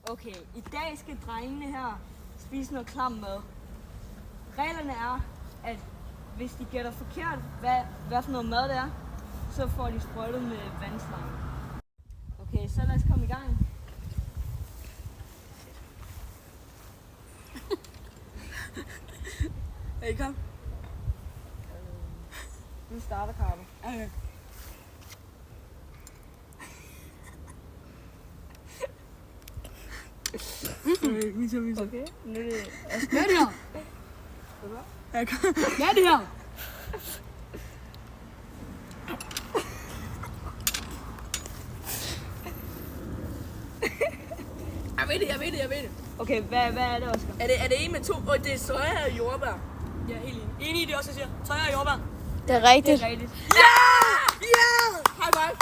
Okay, i dag skal drengene her spise noget klam mad. Reglerne er, at hvis de gætter forkert, hvad for noget mad det er, så får de sprøjtet med vandslange. Okay, så lad os komme i gang. Hey, kom. Nu starter Carlo. Okay. Okay, nu er det... Hvad er det her? Hvad? Hvad er det her? Jeg ved det. Okay, hvad er det, Oscar? Er det en med to? Det er soja og jordbær. Jeg er helt enig i det også, jeg siger. Soja og jordbær. Det er rigtigt. Det er rigtigt. Ja! Ja! Hej, bye.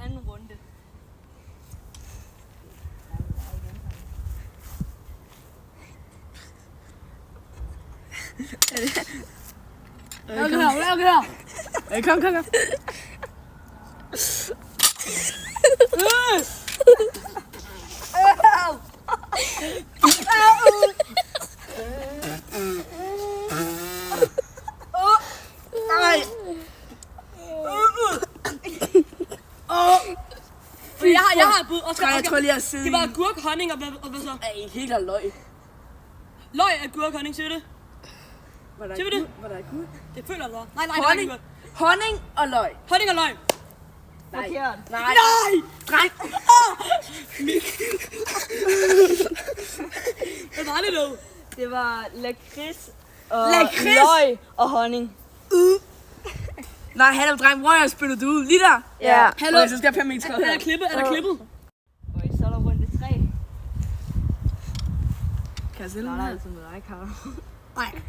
Anden runde. Okay her. Hey, kom. Jeg har et bud. Oscar. Jeg tror lige at sidde. Det var agurk, honning og hvad så? Ej, helt af løg. Løg, agurk, honning, siger du det? Var der Siger vi det? Var der agurk? Det føler jeg, der. Nej, Honning. det er Honning og løg. honning og løg. Forkert. Nej. Dreng. Hvad var det dog? Det var lakrids og Lakrids? løg og honning. Nej, hallo dreng, hvor jeg spiller du ud? Lige der? Ja. Hallo? Okay, så skal jeg pære min træd Er der her. klippet? Okay, så er der runde 3. Kan jeg selv Der er den altid med dig, Carlo. Nej.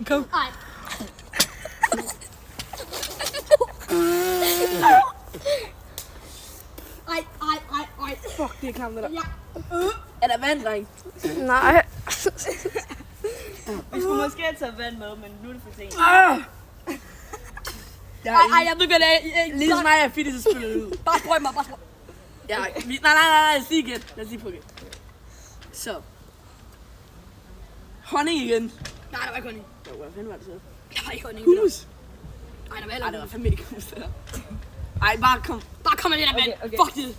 Kom. Nej. Ej. Fuck, det er klamt det der. Ja. Er der vand, dreng? Nej. Vi skulle måske have taget vand med, men nu er det for sent. Ej, jeg ved, hvad det er. Ligesom mig er fedt, så spiller du ud. Bare sprøj mig, Ja, nej, lad os lige igen. Lad os lige prøve igen. Så. Honning igen. Nej, der var ikke honning. Jo, hvad fanden var det så? Der var ikke honning. Hummus. Nej, der var Ej, heller det var ikke. fandme ikke hummus, det der. Ej, bare kom. Bare kom med det der vand. Okay. Fuck det.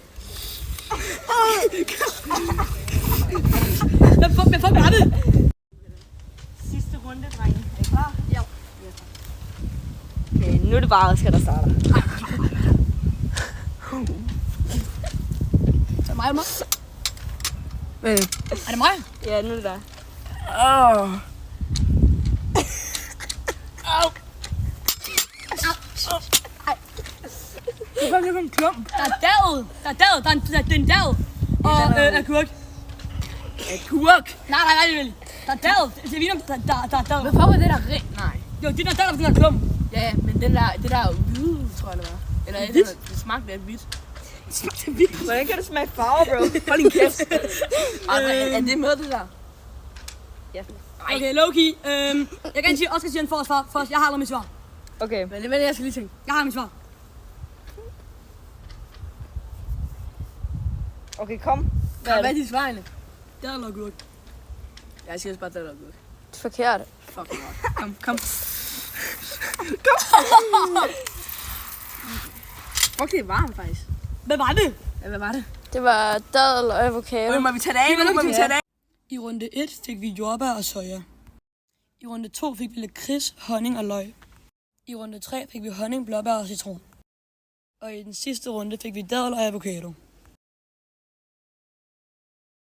Hvad fuck var det? Sidste runde, drenge. Er I klar? Ja. Okay, nu er det bare Oscar, der starter. Så er det mig eller mig? Hvad? Er det mig? Ja, nu er det dig. Nu kom en klump. Der er davet. Det er en dav. Og agurk. Agurk. Nej, vel. Der er davet. Det er viner, der er davet. Hvad fuck var det der rent? Nej. Jo, det der dav, den der klump. Ja, men det der er jo hvid, tror jeg det var. Eller det smagte af hvidt. Det smagte af hvidt. Hvordan kan det smage farve, bro? Hold din kæft. Er det med det der? Ja. Okay, low-key. Jeg kan sige, Oscar siger en forsvar først. Jeg har allerede mit svar. Okay. Men det er det, jeg skal lige tænke. Jeg har mit svar. Okay, kom. Hvad er Hvad er det? dit svar egentlig? Det er eller agurk. Jeg siger også bare, det er agurk. Det er forkert. Fuck it. Kom. Fuck, det er varmt faktisk. Hvad var det? Ja, hvad var det? Det var dadel og avocado. Okay, må vi tage det af nu? Må vi tage det af? I runde 1 fik vi jordbær og soja. I runde 2 fik vi lakrids, honning og løg. I runde 3 fik vi honning, blåbær og citron. Og i den sidste runde fik vi dadel og avocado.